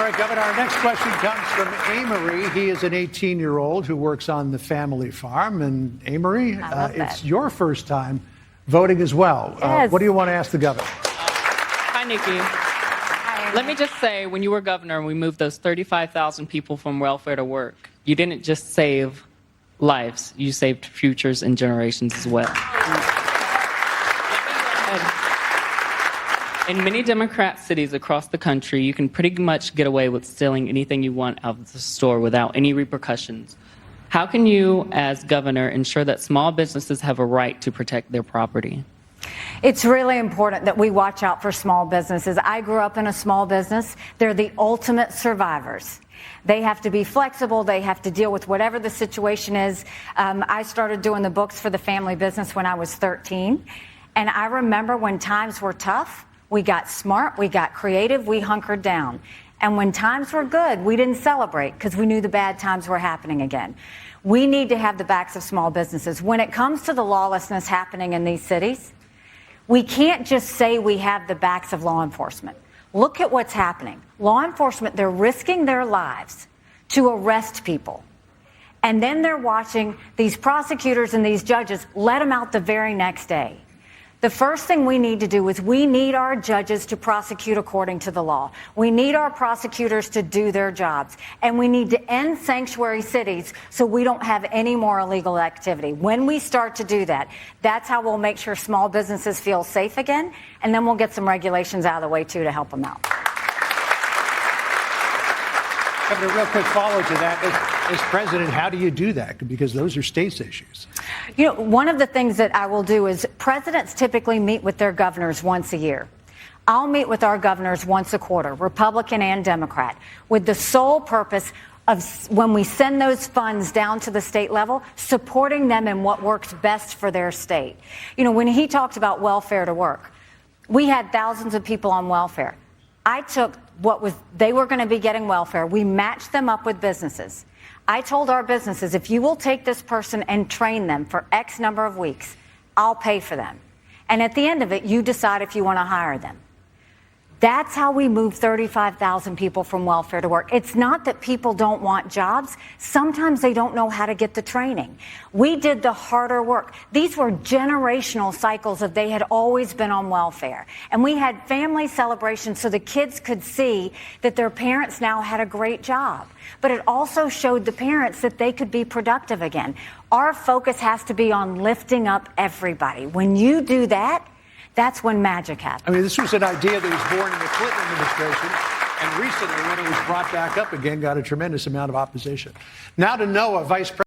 right, Governor, our next question comes from Amory. He is an 18-year-old who works on the family farm. And Amory, it's your first time voting as well. Yes. What do you want to ask the governor? Hi, Nikki. Hi. Let me just say, when you were governor and we moved those 35,000 people from welfare to work, you didn't just save lives, you saved futures and generations as well. In many Democrat cities across the country, you can pretty much get away with stealing anything you want out of the store without any repercussions. How can you, as governor, ensure that small businesses have a right to protect their property? It's really important that we watch out for small businesses. I grew up in a small business. They're the ultimate survivors. They have to be flexible. They have to deal with whatever the situation is. I started doing the books for the family business when I was 13. And I remember when times were tough, we got smart, we got creative, we hunkered down. And when times were good, we didn't celebrate because we knew the bad times were happening again. We need to have the backs of small businesses. When it comes to the lawlessness happening in these cities, we can't just say we have the backs of law enforcement. Look at what's happening. Law enforcement, they're risking their lives to arrest people. And then they're watching these prosecutors and these judges let them out the very next day. The first thing we need to do is we need our judges to prosecute according to the law. We need our prosecutors to do their jobs. And we need to end sanctuary cities so we don't have any more illegal activity. When we start to do that, that's how we'll make sure small businesses feel safe again. And then we'll get some regulations out of the way, too, to help them out. Governor, real quick follow to that. As president, how do you do that? Because those are states' issues. You know, one of the things that I will do is presidents typically meet with their governors once a year. I'll meet with our governors once a quarter, Republican and Democrat, with the sole purpose of, when we send those funds down to the state level, supporting them in what works best for their state. You know, when he talked about welfare to work, we had thousands of people on welfare. I took they were going to be getting welfare. We matched them up with businesses. I told our businesses, if you will take this person and train them for X number of weeks, I'll pay for them. And at the end of it, you decide if you want to hire them. That's how we move 35,000 people from welfare to work. It's not that people don't want jobs. Sometimes they don't know how to get the training. We did the harder work. These were generational cycles of they had always been on welfare. And we had family celebrations so the kids could see that their parents now had a great job. But it also showed the parents that they could be productive again. Our focus has to be on lifting up everybody. When you do that, that's when magic happens. I mean, this was an idea that was born in the Clinton administration, and recently, when it was brought back up again, got a tremendous amount of opposition. Now to Noah, Vice President.